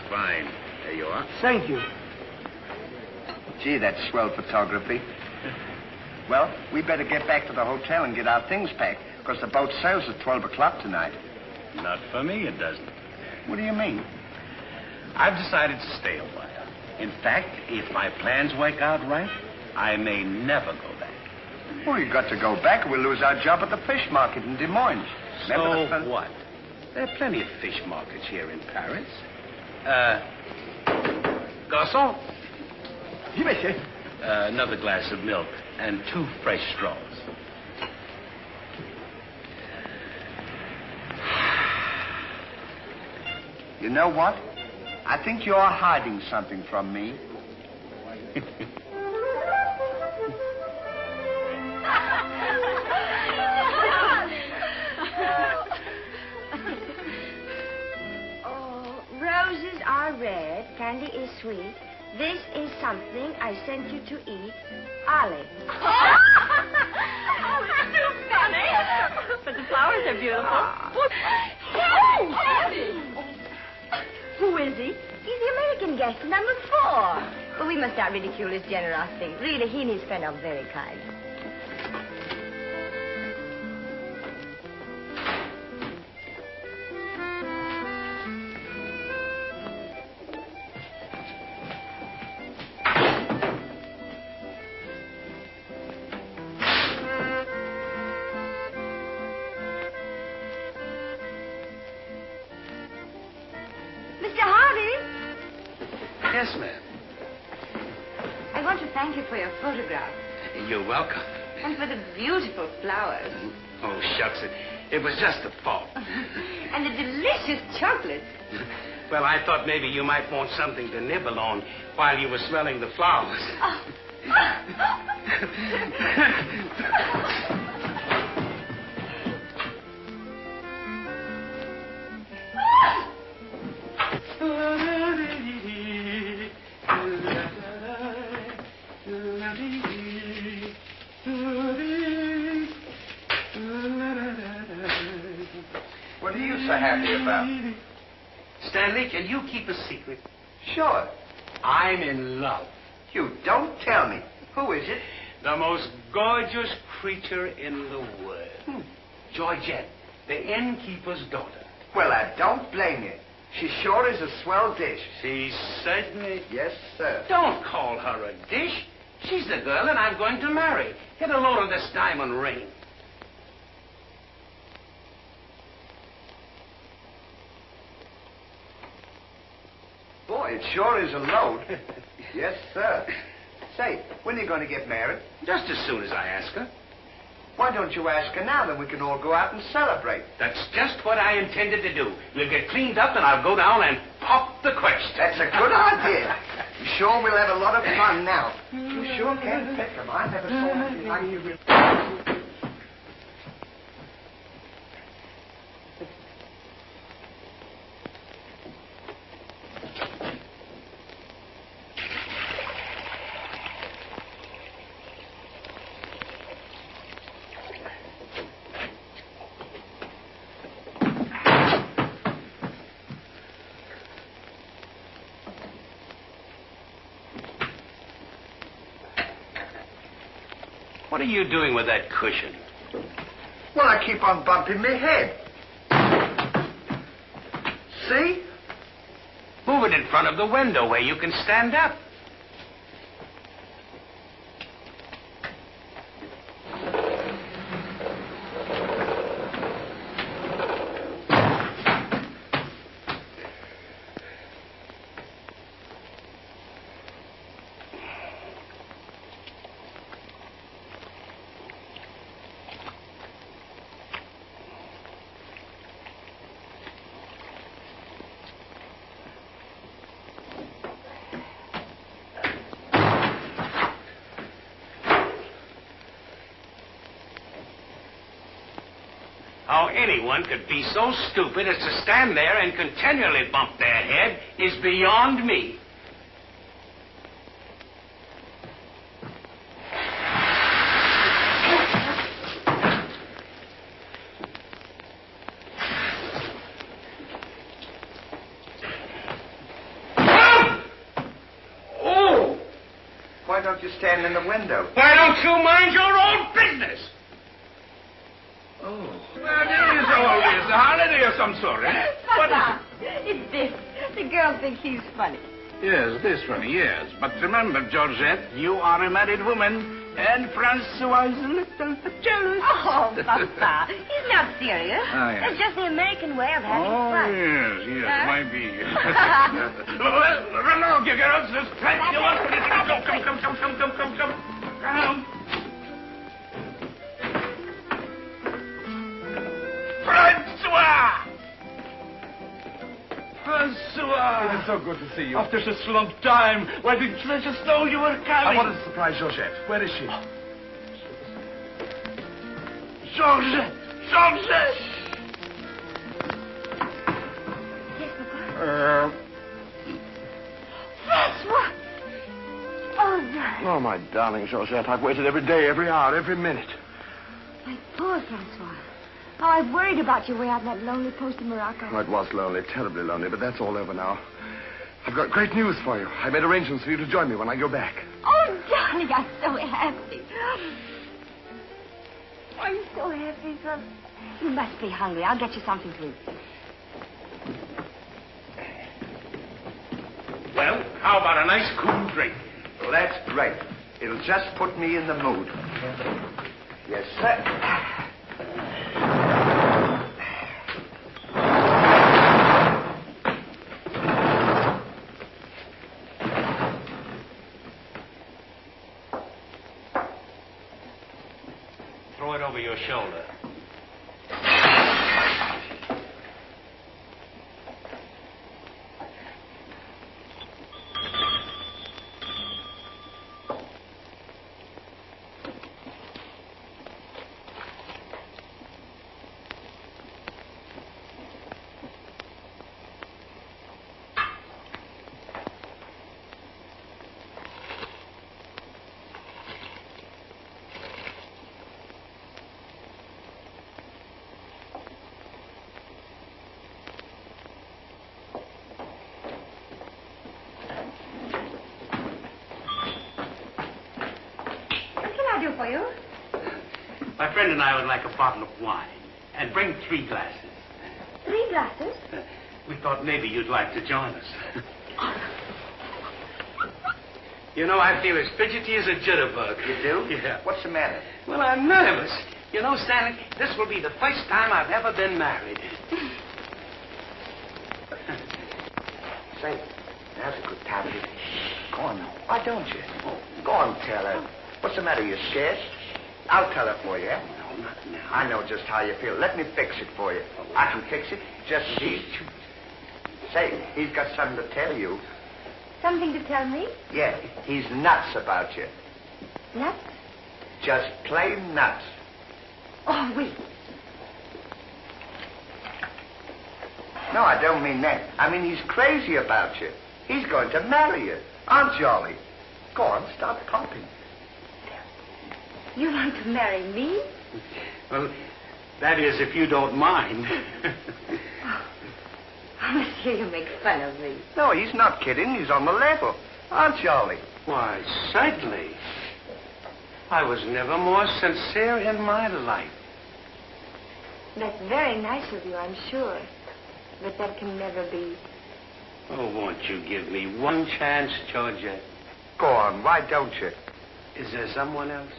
fine. There you are. Thank you. Gee, that's swell photography. Well, we better get back to the hotel and get our things packed, because the boat sails at 12 o'clock tonight. Not for me, it doesn't. What do you mean? I've decided to stay a while. In fact, if my plans work out right, I may never go back. Well, you got to go back or we'll lose our job at the fish market in Des Moines. So what? There are plenty of fish markets here in Paris. Garçon? Oui, monsieur. Another glass of milk and 2 fresh straws. You know what? I think you're hiding something from me. Oh, roses are red, candy is sweet. This is something I sent you to eat. Ollie. Oh, it's too funny. But the flowers are beautiful. Who is he? He's the American guest, number 4. But we must not ridicule his generosity. Really, he and his friend are very kind. Mr. Hardy? Yes, ma'am. I want to thank you for your photograph You're welcome. and for the beautiful flowers. Oh, shucks. It was just a fault. And the delicious chocolates. Well, I thought maybe you might want something to nibble on while you were smelling the flowers. Oh. What are you so happy about? Stanley, can you keep a secret? Sure. I'm in love. You don't tell me. Who is it? The most gorgeous creature in the world. Georgette, the innkeeper's daughter. Well, I don't blame you. She sure is a swell dish. She certainly... Yes, sir. Don't call her a dish. She's the girl that I'm going to marry. Get a load of this diamond ring. Boy, it sure is a load. Yes, sir. Say, when are you going to get married? Just as soon as I ask her. Why don't you ask her now, then we can all go out and celebrate? That's just what I intended to do. We'll get cleaned up and I'll go down and pop the question. That's a good idea. You sure we'll have a lot of fun now. You sure can pick them. I never saw anything like you. What are you doing with that cushion? Well, I keep on bumping my head. See? Move it in front of the window where you can stand up. How anyone could be so stupid as to stand there and continually bump their head is beyond me. don't you stand in the window? Why don't you mind your own business? Oh. Well, it is always a holiday of some sort, eh? What is it? It's this. The girl thinks he's funny. Yes, this funny, yes. But remember, Georgette, you are a married woman, and Francois is a little jealous. Oh, Papa, he's not serious. Oh, yes. It's just the American way of having Oh, fun. yes, might be. Well, run along, you girls. There's plenty of us. Come. Francois! Francois! It's so good to see you. After such a long time, why didn't you let us know you were coming? I wanted to surprise Georgette. Where is she? Georgette! Yes, Papa. Francois! Oh, darling. Oh, my darling Georgette, I've waited every day, every hour, every minute. My poor Francois. Oh, I've worried about you way out in that lonely post in Morocco. Oh, it was lonely, terribly lonely, but that's all over now. I've got great news for you. I made arrangements for you to join me when I go back. Oh, darling, I'm so happy. I'm so happy, son. You must be hungry. I'll get you something to eat. Well, how about a nice cool drink? Well, that's great. It'll just put me in the mood. Yes, sir. Throw it over your shoulder. For you? My friend and I would like a bottle of wine. And bring 3 glasses. 3 glasses? We thought maybe you'd like to join us. You know, I feel as fidgety as a jitterbug. You do? Yeah. What's the matter? Well, I'm nervous. You know, Stanley, this will be the first time I've ever been married. Say, now's a good time to... Go on now. Why don't you? Go on, tell her. What's the matter? You scared? I'll tell her for you, eh? No, not now. I know just how you feel. Let me fix it for you. I can fix it. Just see. Say, he's got something to tell you. Something to tell me? Yeah, he's nuts about you. Nuts? Just plain nuts. Oh, wait. No, I don't mean that. I mean he's crazy about you. He's going to marry you. Aren't you, Ollie? Go on, start pumping. You want to marry me? Well, that is, if you don't mind. Oh, monsieur, you make fun of me. No, he's not kidding. He's on the level. Aren't you, Ollie? Why, certainly. I was never more sincere in my life. That's very nice of you, I'm sure. But that can never be. Oh, won't you give me one chance, Georgette? Go on, why don't you? Is there someone else?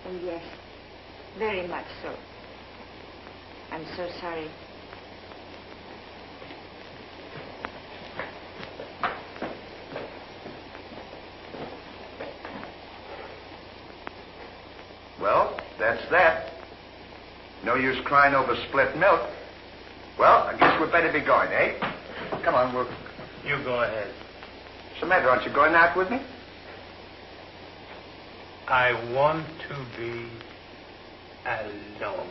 And yes, very much so. I'm so sorry. Well, that's that. No use crying over spilt milk. Well, I guess we'd better be going, eh? Come on, we'll... You go ahead. What's the matter? Aren't you going out with me? I want to be alone.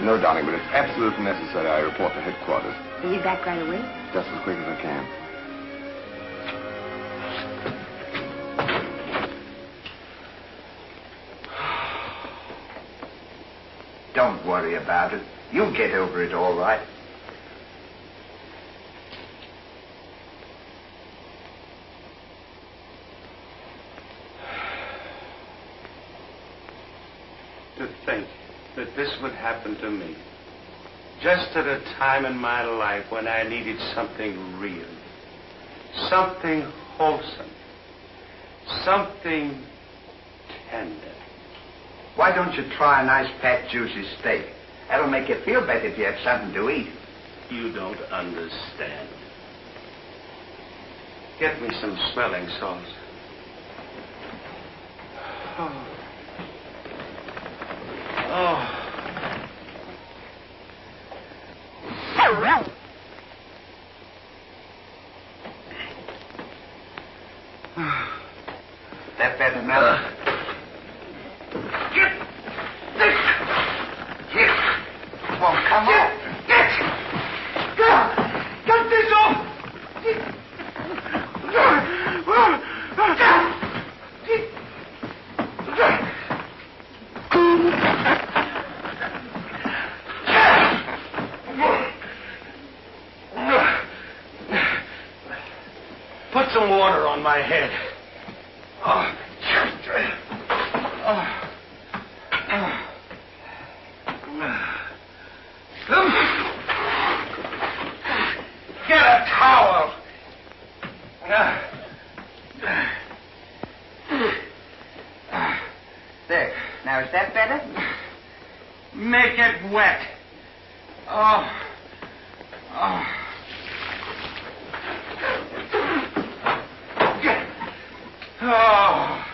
No, darling, but it's absolutely necessary I report to headquarters. Are you back right away? Just as quick as I can. Don't worry about it. You'll get over it all right. To think that this would happen to me. Just at a time in my life when I needed something real. Something wholesome. Something tender. Why don't you try a nice fat juicy steak? That'll make you feel better if you have something to eat. You don't understand. Get me some smelling salts. Oh. Oh. That better, Mel? Get this! Get! Won't come off. Get! Get this off! Put some water on my head. Oh. Get a towel. There. Now, is that better? Make it wet. Oh. Oh. Oh.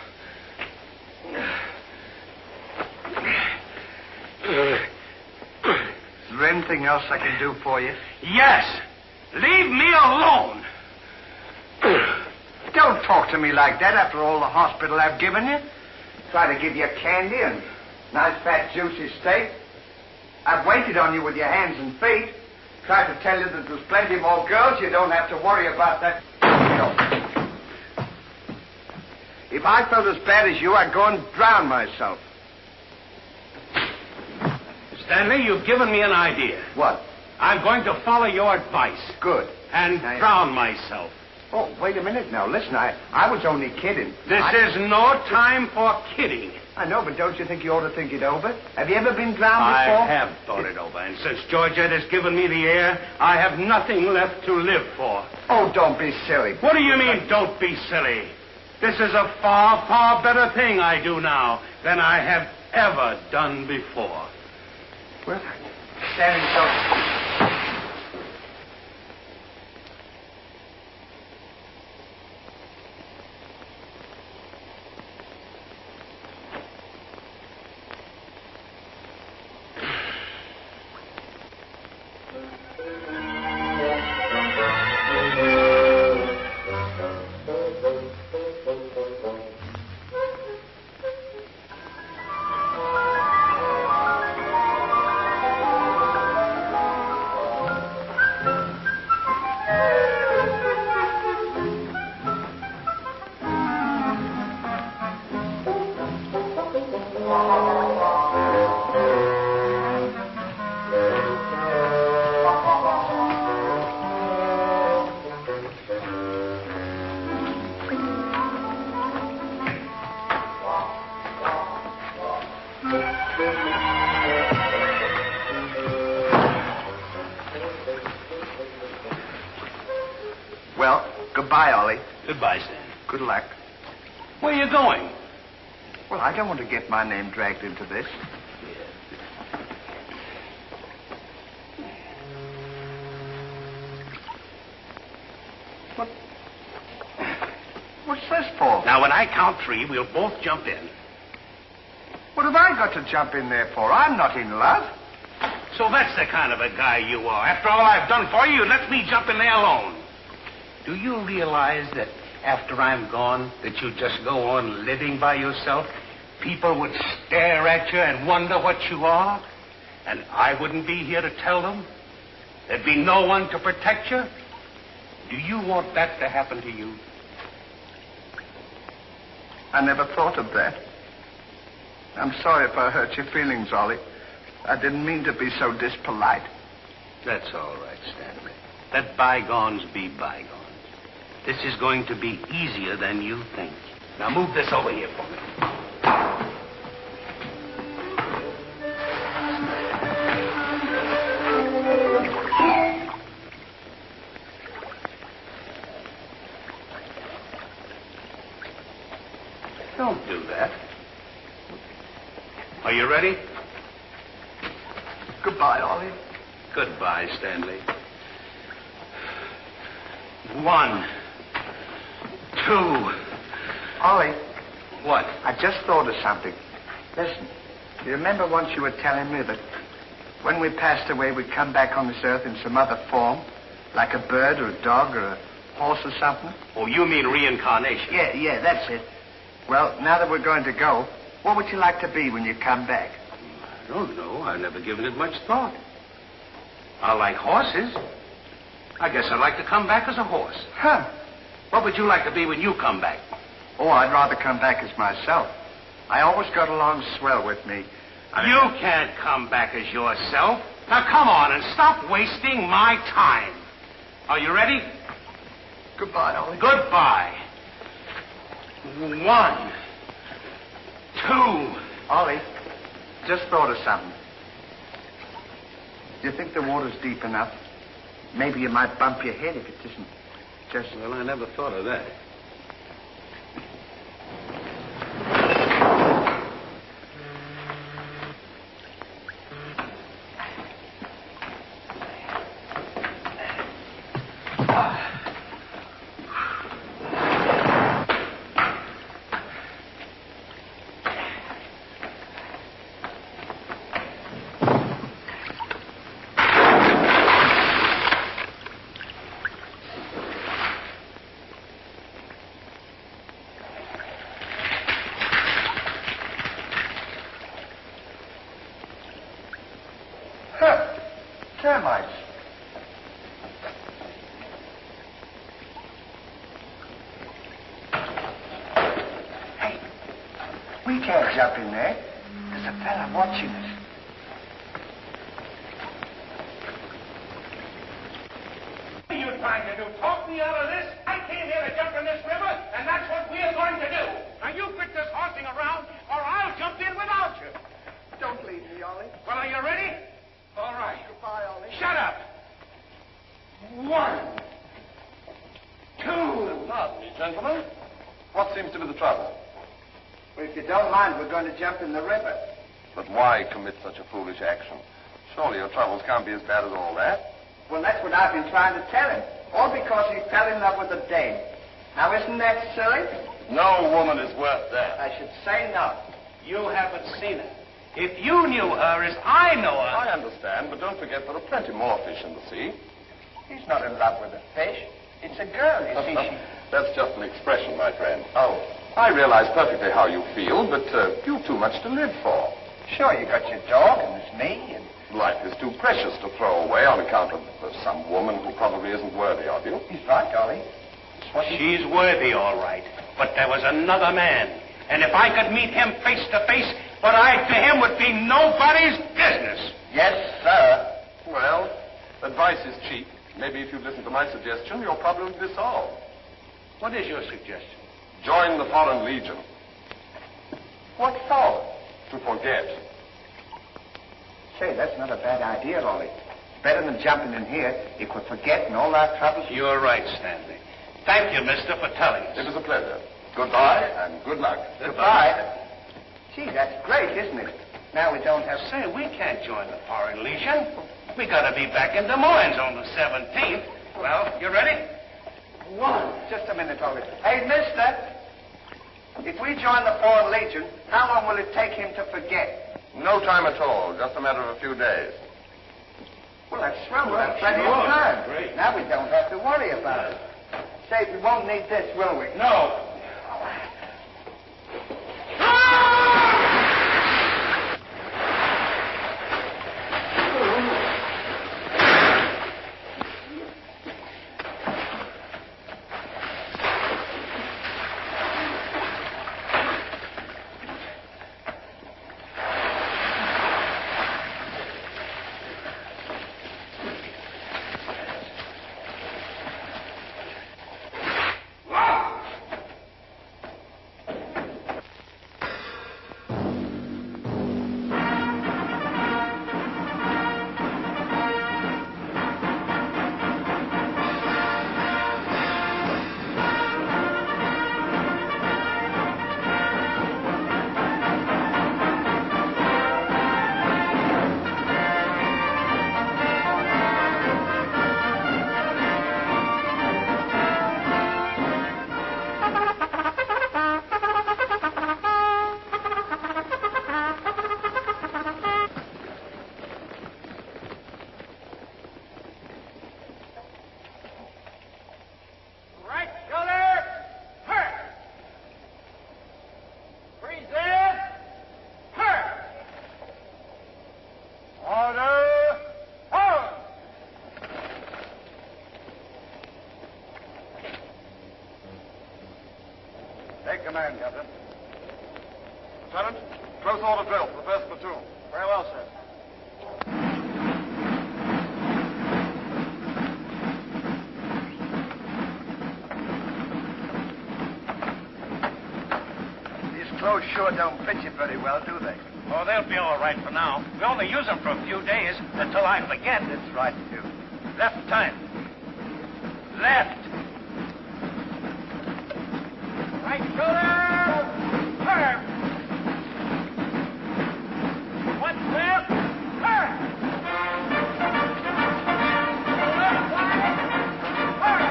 Is there anything else I can do for you? Yes. Leave me alone. Don't talk to me like that after all the hospital I've given you. Try to give you candy and nice fat juicy steak. I've waited on you with your hands and feet. Tried to tell you that there's plenty more girls. You don't have to worry about that. If I felt as bad as you, I'd go and drown myself. Stanley, you've given me an idea. What? I'm going to follow your advice. Good. And drown myself. Oh, wait a minute now. Listen, I was only kidding. This is no time for kidding. I know, but don't you think you ought to think it over? Have you ever been drowned before? I have thought it over, and since Georgette has given me the air, I have nothing left to live for. Oh, don't be silly. What do you mean, don't be silly? This is a far, far better thing I do now than I have ever done before. Well, standing so... Well, goodbye, Ollie. Goodbye, Stan. Good luck. Where are you going? Well, I don't want to get my name dragged into this. What's this for? Now, when I count three, we'll both jump in. What have I got to jump in there for? I'm not in love. So that's the kind of a guy you are. After all I've done for you, let me jump in there alone. Do you realize that after I'm gone, that you just go on living by yourself? People would stare at you and wonder what you are. And I wouldn't be here to tell them? There'd be no one to protect you? Do you want that to happen to you? I never thought of that. I'm sorry if I hurt your feelings, Ollie. I didn't mean to be so dispolite. That's all right, Stanley. Let bygones be bygones. This is going to be easier than you think. Now move this over here for me. Don't do that. Are you ready? Goodbye, Ollie. Goodbye, Stanley. 1, 2. Ollie. What? I just thought of something. Listen, you remember once you were telling me that when we passed away, we'd come back on this earth in some other form? Like a bird or a dog or a horse or something? Oh, you mean reincarnation? Yeah, that's it. Well, now that we're going to go, what would you like to be when you come back? I don't know. I've never given it much thought. I like horses. I guess I'd like to come back as a horse. Huh. What would you like to be when you come back? Oh, I'd rather come back as myself. I always got along swell with me. You can't come back as yourself. Now, come on and stop wasting my time. Are you ready? Goodbye, Ollie. Goodbye. 1, 2. Ollie, just thought of something. Do you think the water's deep enough? Maybe you might bump your head if it isn't just... Well, I never thought of that. Termites. Hey, we can't jump in there. There's a fella watching us. What are you trying to do? Talk me out of this? I came here to jump in this river, and that's what we're going to do. Now, you quit this horsing around, or I'll jump in without you. Don't leave me, Ollie. Well, are you ready? All right. Goodbye, Ollie. Shut up. 1, 2. Gentlemen, what seems to be the trouble? Well, if you don't mind, we're going to jump in the river. But why commit such a foolish action? Surely your troubles can't be as bad as all that. Well, that's what I've been trying to tell him. All because he fell in love with a dame. Now, isn't that silly? No woman is worth that. I should say not. You haven't seen her. If you knew her as I know her... I understand, but don't forget there are plenty more fish in the sea. He's not in love with a fish. It's a girl, you see. That's just an expression, my friend. Oh. I realize perfectly how you feel, but you've too much to live for. Sure, you got your dog, and there's me, and... Life is too precious to throw away on account of some woman who probably isn't worthy of you. He's right, Ollie. She's worthy, all right. But there was another man. And if I could meet him face to face, what I to him would be nobody's business. Yes, sir. Well, advice is cheap. Maybe if you'd listen to my suggestion, your problem would be solved. What is your suggestion? Join the Foreign Legion. What for? To forget. Say, that's not a bad idea, Ollie. Better than jumping in here. You could forget and all our troubles. You're right, Stanley. Thank you, mister, for telling us. It was a pleasure. Goodbye and good luck. Goodbye. Gee, that's great, isn't it? Now we don't have... Say, we can't join the Foreign Legion. We gotta be back in Des Moines on the 17th. Well, you ready? 1. Just a minute, Ollie. Hey, mister. If we join the Foreign Legion, how long will it take him to forget? No time at all. Just a matter of a few days. Well, that's swell. We'll have plenty of time. Great. Now we don't have to worry about it. Say, we won't need this, will we? No. command, Captain. Lieutenant, close order drill for the first platoon. Very well, sir. These clothes sure don't fit you very well, do they? Oh, they'll be all right for now. We only use them for a few days until I forget. That's right, too. Left time. Left. Right shoulder. Turn. One left. Turn. Left side. Turn.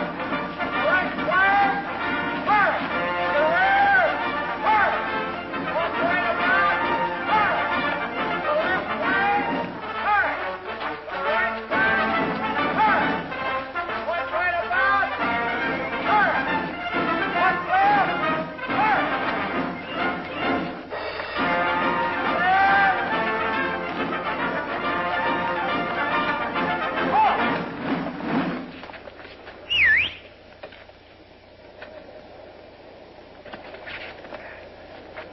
Right side. Turn. The rear. Turn. One right about. Turn. The left side. Turn. The right side. Turn. One right about. Turn. One left. Turn.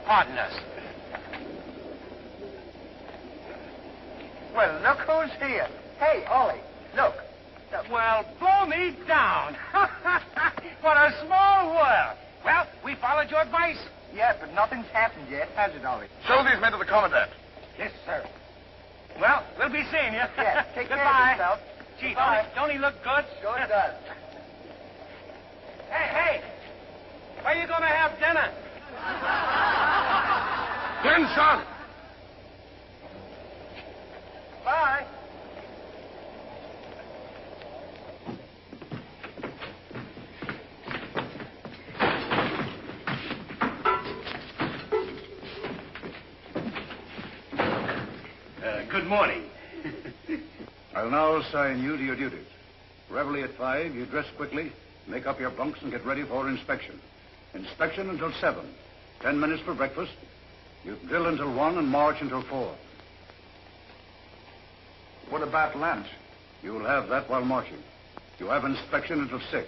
Pardon us. Well, look who's here. Hey, Ollie, look. Well, blow me down. What a small world. Well, we followed your advice. Yeah, but nothing's happened yet, has it, Ollie? Show these men to the commandant. Yes, sir. Well, we'll be seeing you. Yeah, take care Goodbye. of yourself. Gee, Goodbye. don't he look good? Sure does. Hey, where you going to have dinner? Attention! Bye. Good morning. I'll now assign you to your duties. Reveille at 5, you dress quickly, make up your bunks, and get ready for inspection. Inspection until 7. 10 minutes for breakfast. You drill until 1 and march until 4. What about lunch? You'll have that while marching. You have inspection until 6.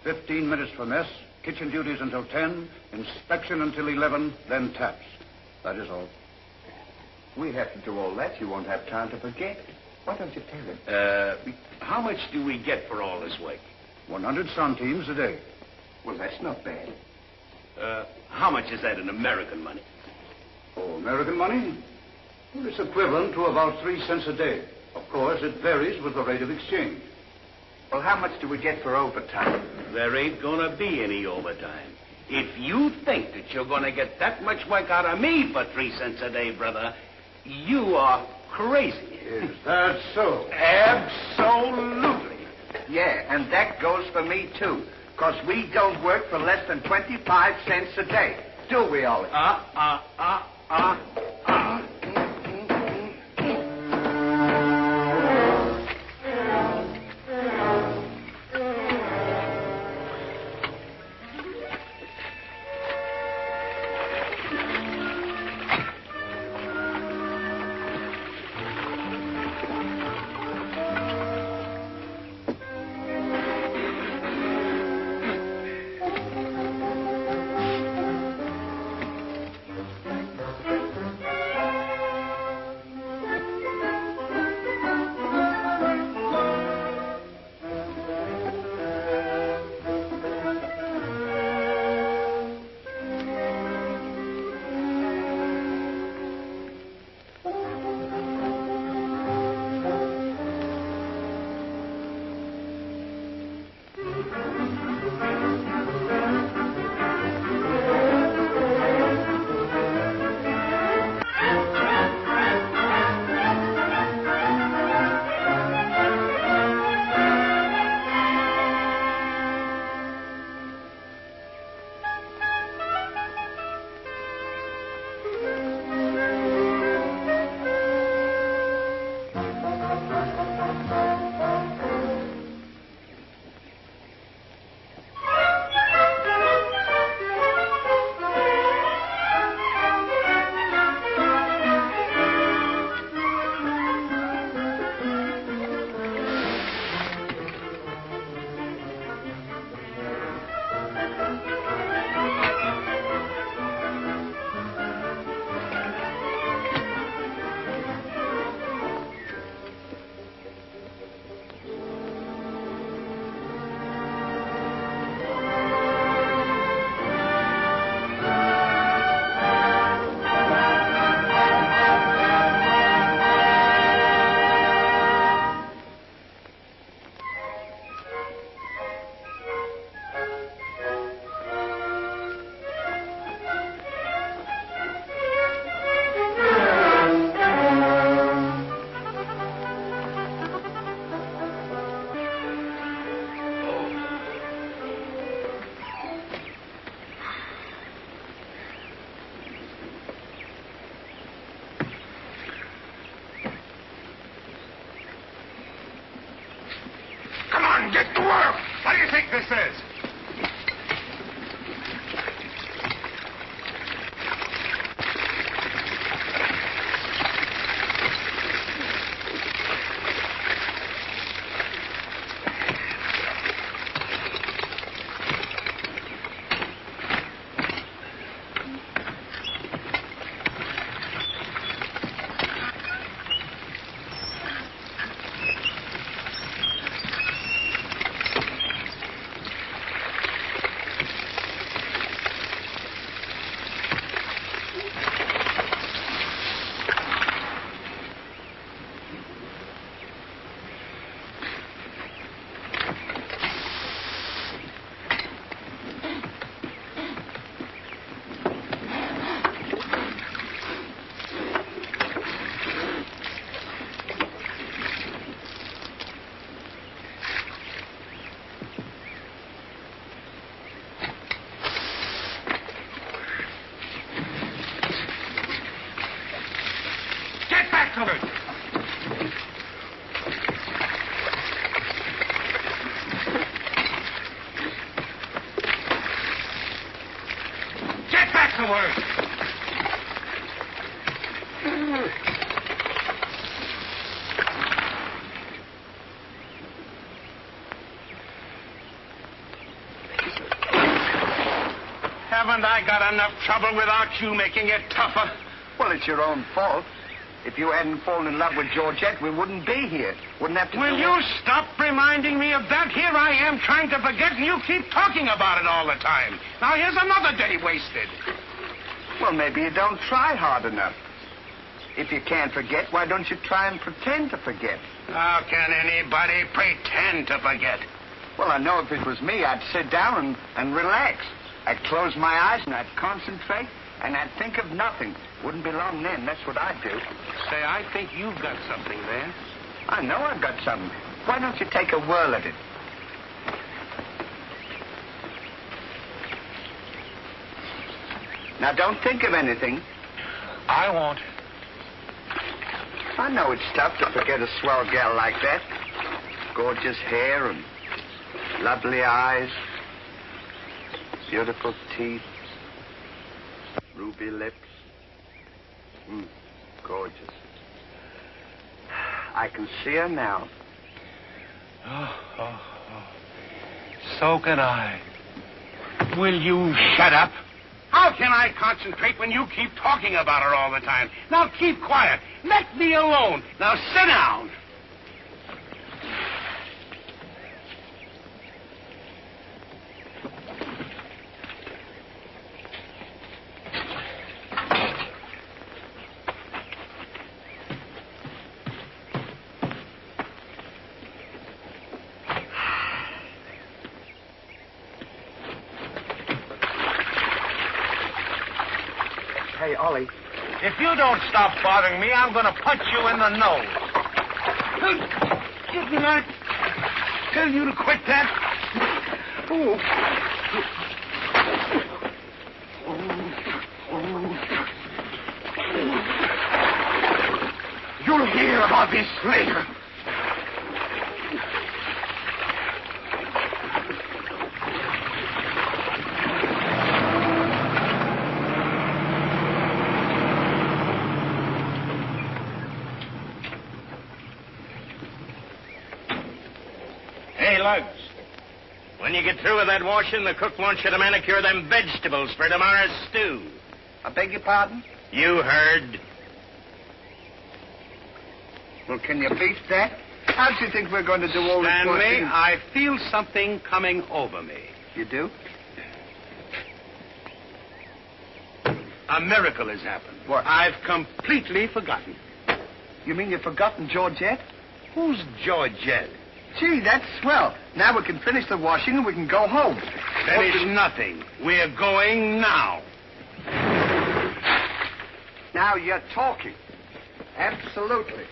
15 minutes for mess, kitchen duties until 10, inspection until 11, then taps. That is all. We have to do all that. You won't have time to forget. Why don't you tell him? How much do we get for all this work? 100 centimes a day. Well, that's not bad. How much is that in American money? Oh, American money? Well, it's equivalent to about 3 cents a day. Of course, it varies with the rate of exchange. Well, how much do we get for overtime? There ain't gonna be any overtime. If you think that you're gonna get that much work out of me for 3 cents a day, brother, you are crazy. Is that so? Absolutely. Yeah, and that goes for me, too. Because we don't work for less than 25 cents a day. Do we, Ollie? think this is? Haven't I got enough trouble without you making it tougher? Well, it's your own fault. If you hadn't fallen in love with Georgette, we wouldn't be here. Wouldn't have to... Will you stop reminding me of that? Here I am trying to forget, and you keep talking about it all the time. Now, here's another day wasted. Well, maybe you don't try hard enough. If you can't forget, why don't you try and pretend to forget? How can anybody pretend to forget? Well, I know if it was me, I'd sit down and relax. I'd close my eyes and I'd concentrate and I'd think of nothing. Wouldn't be long then. That's what I'd do. Say, I think you've got something there. I know I've got something. Why don't you take a whirl at it? Now, don't think of anything. I won't. I know it's tough to forget a swell gal like that. Gorgeous hair and lovely eyes. Beautiful teeth. Ruby lips. Gorgeous. I can see her now. Oh. So can I. Will you shut up? How can I concentrate when you keep talking about her all the time? Now keep quiet. Let me alone. Now sit down. Hey, Ollie. If you don't stop bothering me, I'm going to punch you in the nose. Didn't I tell you to quit that? You'll hear about this later. When you get through with that washing, the cook wants you to manicure them vegetables for tomorrow's stew. I beg your pardon? You heard. Well, can you beat that? How do you think we're going to do all this Stanley, washing? I feel something coming over me. You do? A miracle has happened. What? I've completely forgotten. You mean you've forgotten Georgette? Who's Georgette? Gee, that's swell. Now we can finish the washing and we can go home. Finish nothing. We're going now. Now you're talking. Absolutely.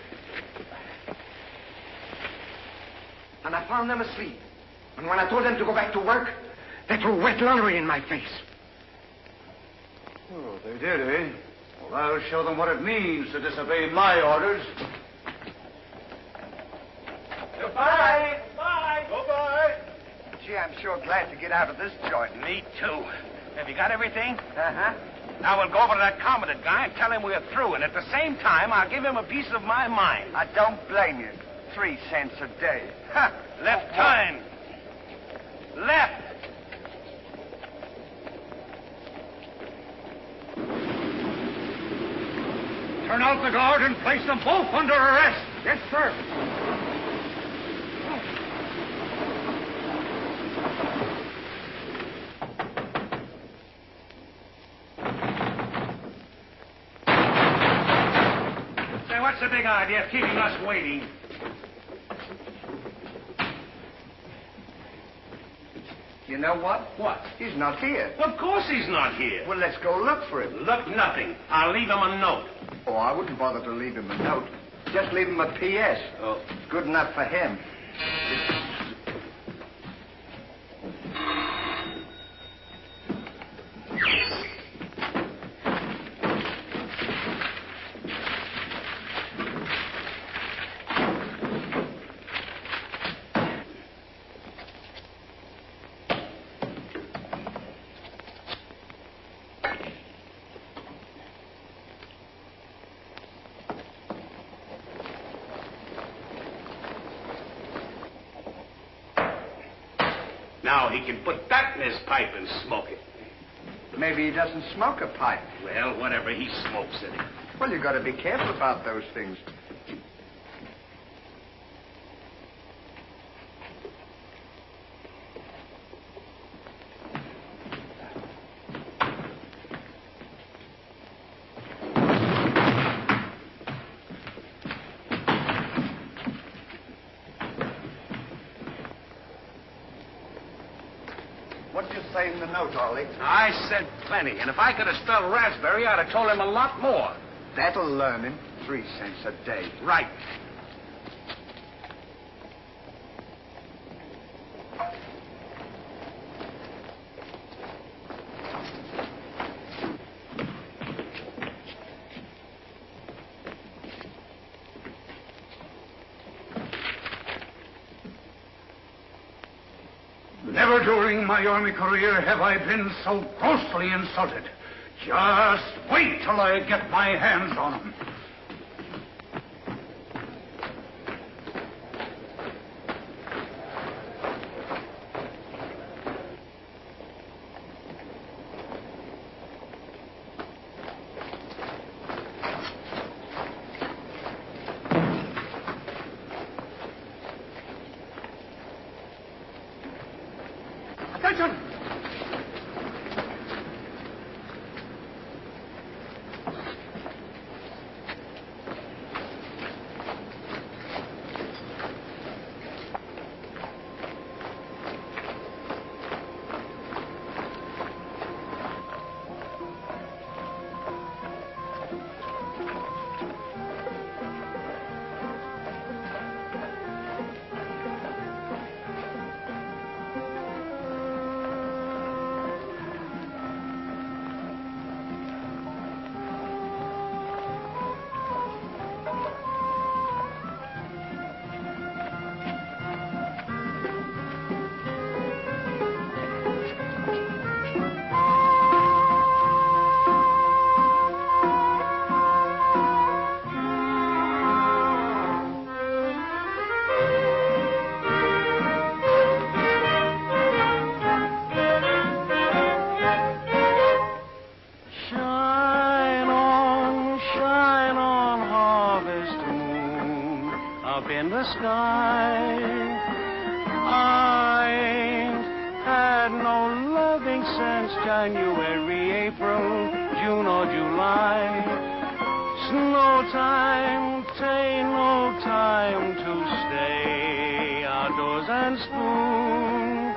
And I found them asleep. And when I told them to go back to work, they threw wet laundry in my face. Oh, they did, eh? Well, I'll show them what it means to disobey my orders. Goodbye. Bye. Goodbye. Gee, I'm sure glad to get out of this joint. Me too. Have you got everything? Uh-huh. Now we'll go over to that commandant guy and tell him we're through, and at the same time, I'll give him a piece of my mind. I don't blame you. 3 cents a day. Ha! Left turn. Left. Turn out the guard and place them both under arrest. Yes, sir. Say, what's the big idea of keeping us waiting? You know what? What? He's not here. Of course he's not here. Well, let's go look for him. Look, nothing. I'll leave him a note. Oh, I wouldn't bother to leave him a note. Just leave him a P.S. Oh. Good enough for him. Now he can put that in his pipe and smoke it. Maybe he doesn't smoke a pipe. Well, whatever, he smokes it. Well, you got to be careful about those things. What'd you say in the note, Ollie? I said plenty, and if I could have spelled raspberry, I'd have told him a lot more. That'll learn him. 3 cents a day. Right. Never during my army career have I been so grossly insulted. Just wait till I get my hands on him. Attention! In the sky, I ain't had no loving since January, April, June or July. Snow time, tain't no time to stay outdoors and spoon.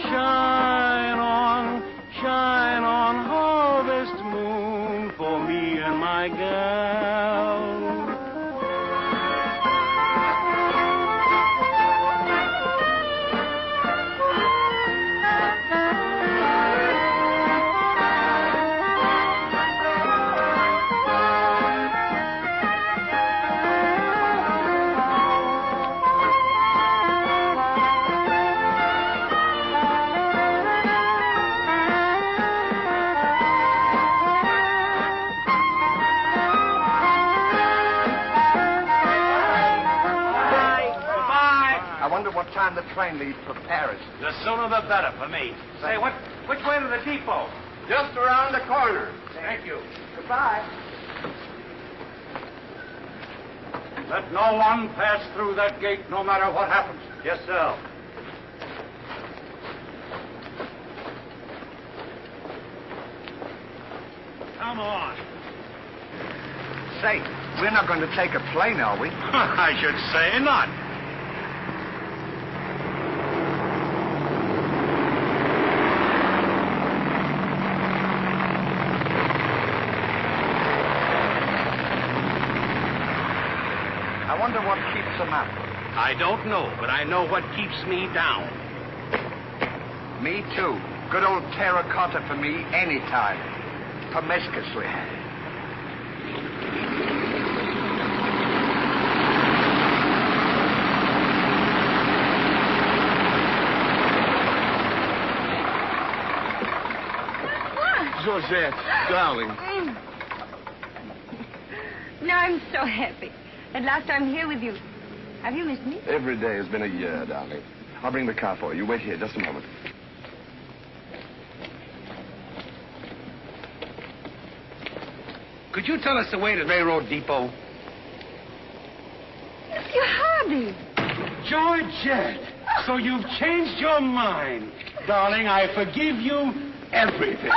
Shine on, harvest moon for me and my gal. train leaves for Paris. The sooner the better for me. Say, which way to the depot? Just around the corner. Thank you. Goodbye. Let no one pass through that gate, no matter what happens. Yes, sir. Come on. Say, we're not going to take a plane, are we? I should say not. I wonder what keeps them up. I don't know, but I know what keeps me down. Me too. Good old terracotta for me anytime. Promiscuously. Georgette, darling. Now I'm so happy. At last I'm here with you. Have you missed me? Every day has been a year, darling. I'll bring the car for you. Wait here just a moment. Could you tell us the way to the railroad depot? Mr. Hardy. Georgette, so you've changed your mind. Darling, I forgive you everything.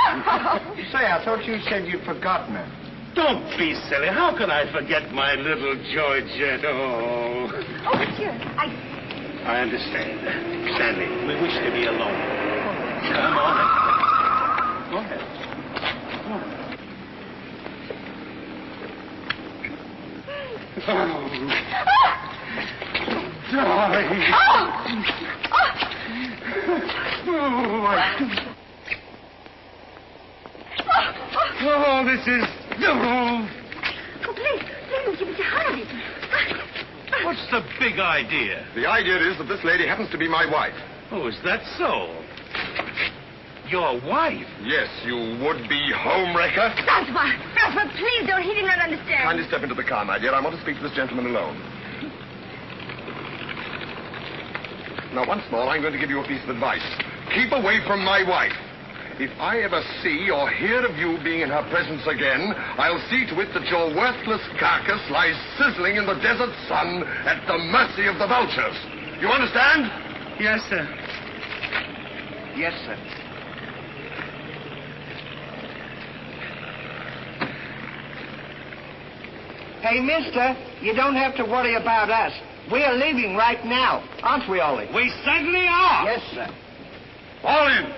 Say, I thought you said you'd forgotten her. Don't be silly. How could I forget my little Georgette? Oh. Oh, monsieur, I understand. Stanley, we wish to be alone. Come on. Go ahead. Go ahead. Oh. Darling. Oh, this is... Oh, please, Mr. Hardy. What's the big idea? The idea is that this lady happens to be my wife. Oh, is that so? Your wife? Yes, you would-be homewrecker. Francois, please don't. He did not understand. Kindly step into the car, my dear. I want to speak to this gentleman alone. Now, once more, I'm going to give you a piece of advice. Keep away from my wife. If I ever see or hear of you being in her presence again, I'll see to it that your worthless carcass lies sizzling in the desert sun at the mercy of the vultures. You understand? Yes, sir. Yes, sir. Hey, mister, you don't have to worry about us. We're leaving right now, aren't we, Ollie? We certainly are. Yes, sir. Fall in.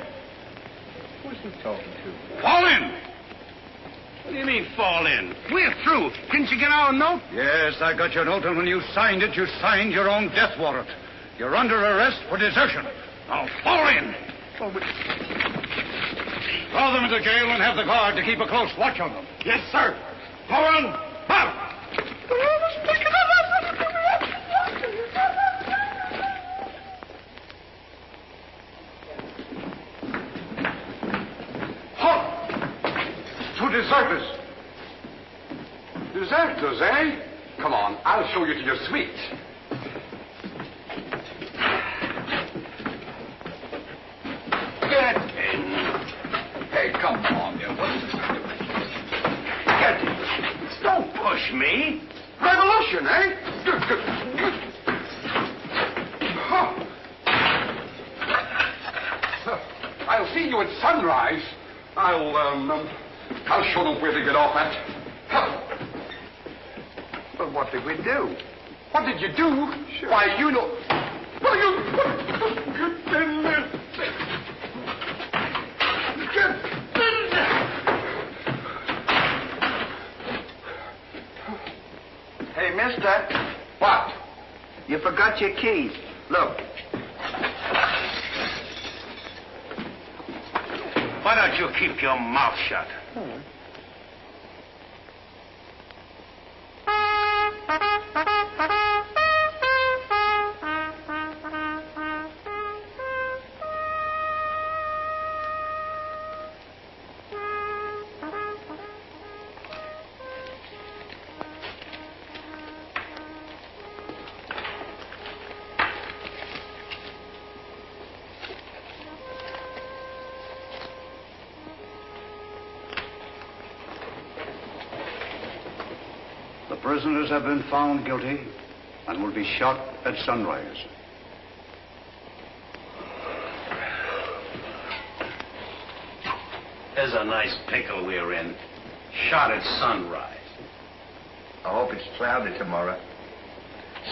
Who's he talking to? Fall in. What do you mean, fall in? We're through. Didn't you get our note? Yes, I got your note, and when you signed it, you signed your own death warrant. You're under arrest for desertion. Now, fall in. Throw them into jail and have the guard to keep a close watch on them. Yes, sir. Go on. Out. Two deserters. Deserters, eh? Come on, I'll show you to your suite. Get in. Hey, come on, you. Get in. Don't push me. Revolution, eh? I'll see you at sunrise. I'll show them where to get off at. Well, what did we do? What did you do? Sure. Why, you know... Well, Hey, mister. What? You forgot your keys. Look. Why don't you keep your mouth shut? prisoners have been found guilty and will be shot at sunrise. There's a nice pickle we're in. Shot at sunrise. I hope it's cloudy tomorrow.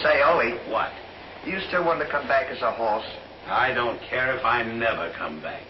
Say, Ollie. What? You still want to come back as a horse? I don't care if I never come back.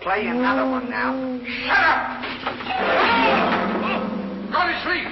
Play another one now. Shut up! Go to sleep!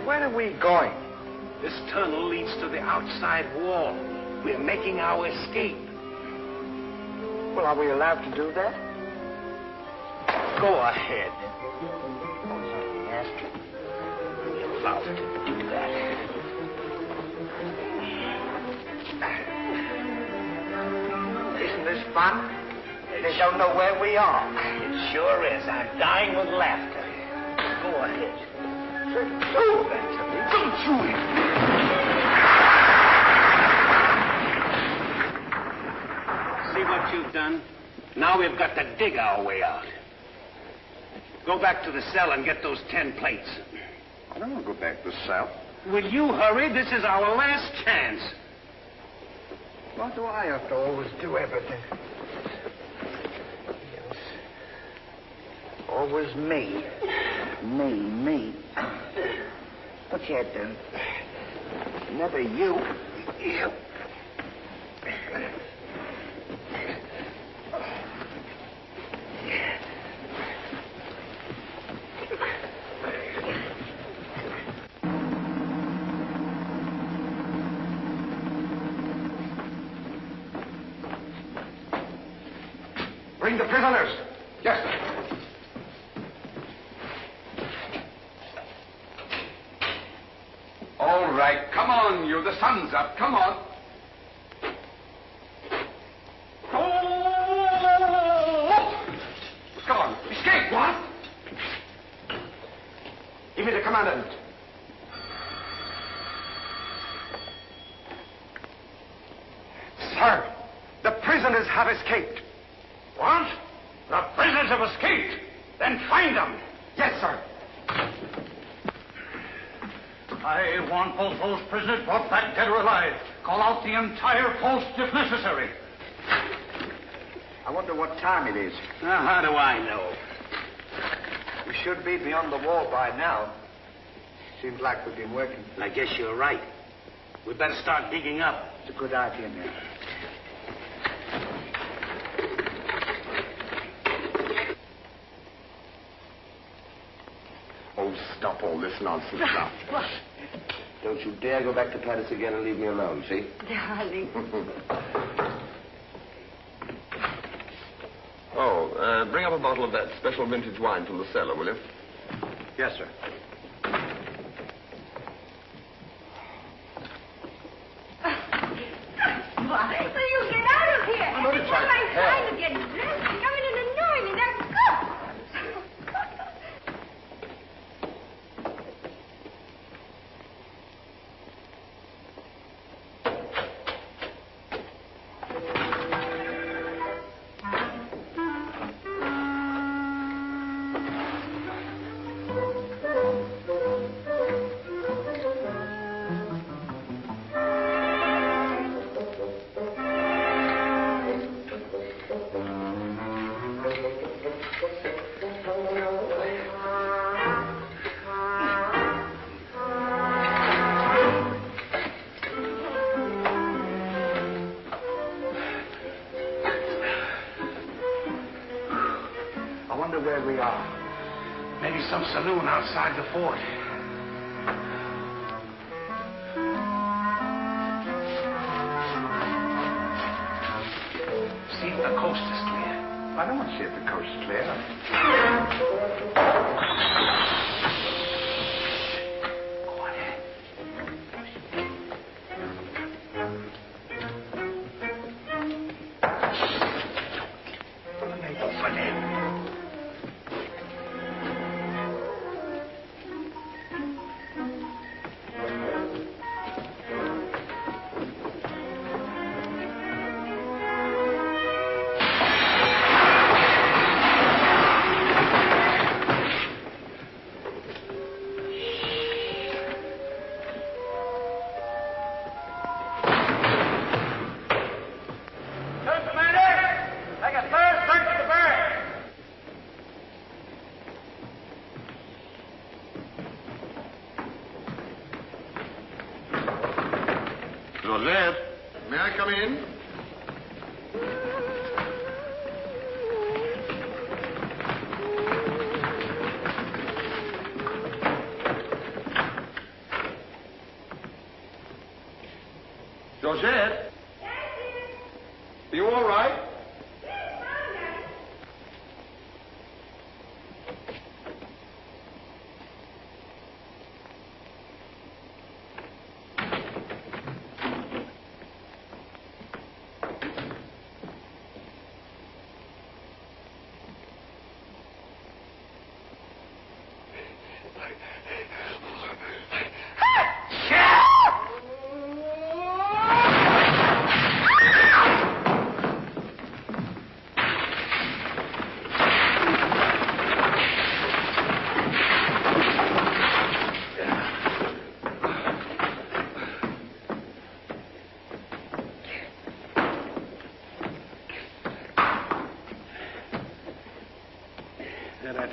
Where are we going? This tunnel leads to the outside wall. We're making our escape. Well, are we allowed to do that? Go ahead. Yes. We're allowed to do that. Isn't this fun? They don't know where we are. It sure is. I'm dying with laughter. Go ahead. Do that to me. Don't do it. See what you've done? Now we've got to dig our way out. Go back to the cell and get those 10 plates. I don't want to go back to the cell. Will you hurry? This is our last chance. Why do I have to always do everything? Yes. Always me. Me. What you do? Never you. You. Bring the prisoners. Yes, sir. All right, come on, you. The sun's up. Come on. Oh! Come on. Escape. What? Give me the commandant. Sir, the prisoners have escaped. What? The prisoners have escaped. Then find them. Yes, sir. I want both those prisoners brought back dead or alive. Call out the entire post if necessary. I wonder what time it is. Now, how do I know? We should be beyond the wall by now. Seems like we've been working. I guess you're right. We better start digging up. It's a good idea, man. Oh, stop all this nonsense now. What? Don't you dare go back to Paris again and leave me alone, see? Darling. Bring up a bottle of that special vintage wine from the cellar, will you? Yes, sir. Why? Will you get out of here? I'm not It's trying. not my time to get dressed. You come in and annoy me. That's good. Where we are. Maybe some saloon outside the fort. See if the coast is clear. I don't want to see if the coast is clear. Go on ahead. Make up for them. Georgette, may I come in? Georgette? Are you all right?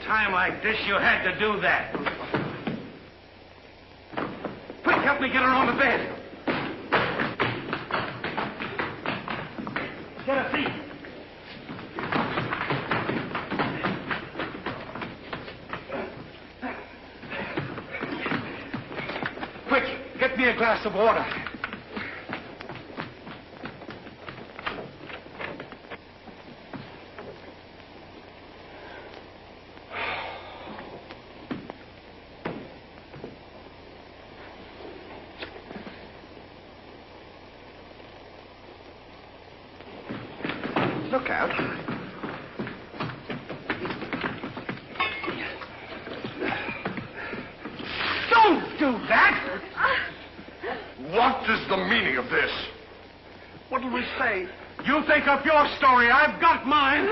time like this, you had to do that. Quick, help me get her on the bed. Get a seat. Quick, get me a glass of water. Look out. Don't do that! What is the meaning of this? What'll we say? You think up your story. I've got mine.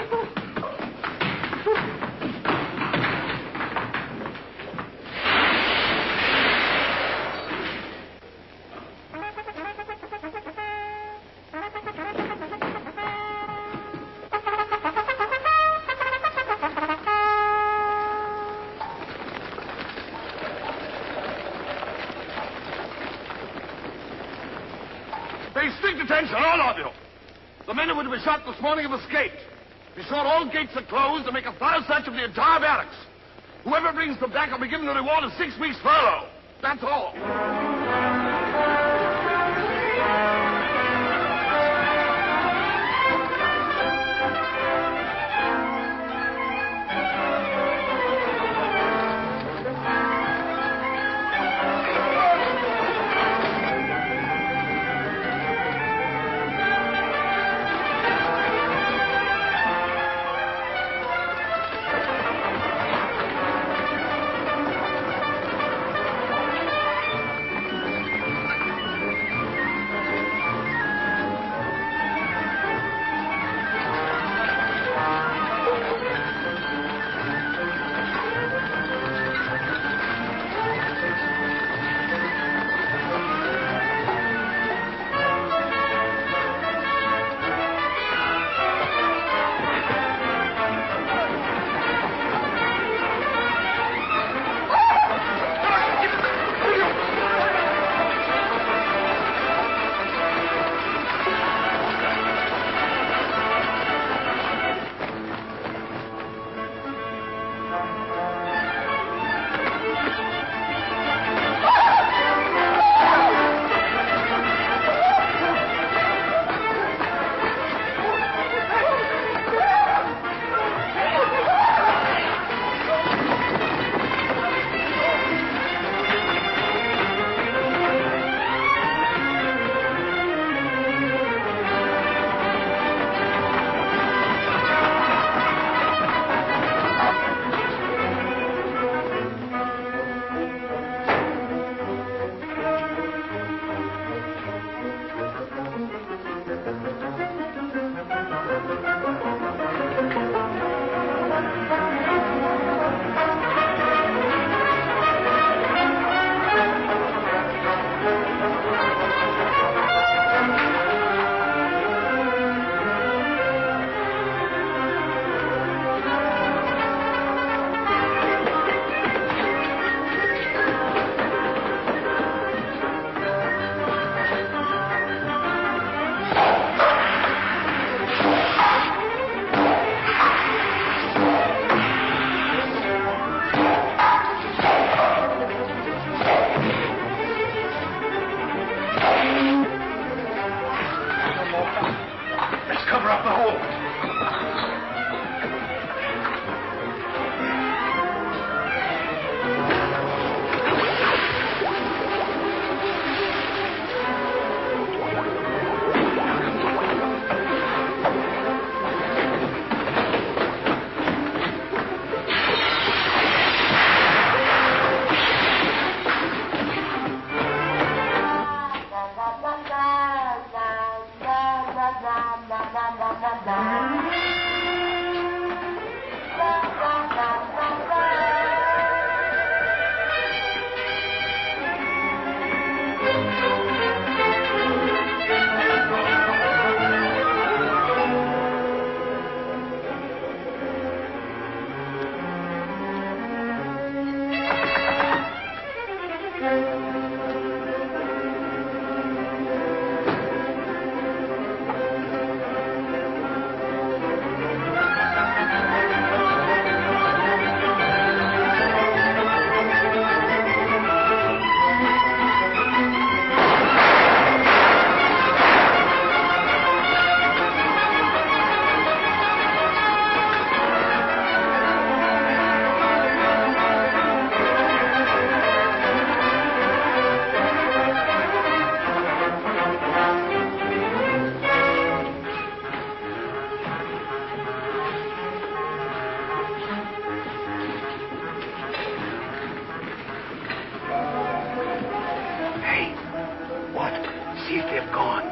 Pay strict attention, all of you. The men who were to be shot this morning have escaped. Be sure all gates are closed and make a thorough search of the entire barracks. Whoever brings them back will be given the reward of 6 weeks' furlough. That's all. see if they've gone.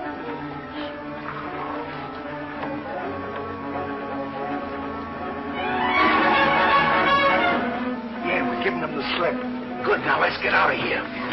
Yeah, we're giving them the slip. Good, now let's get out of here.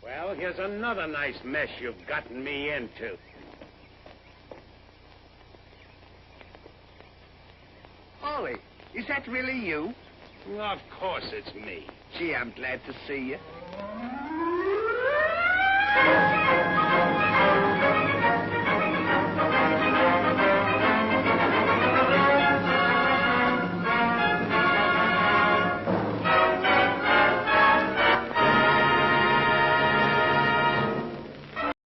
Well, here's another nice mess you've gotten me into. Ollie, is that really you? Of course it's me. Gee, I'm glad to see you.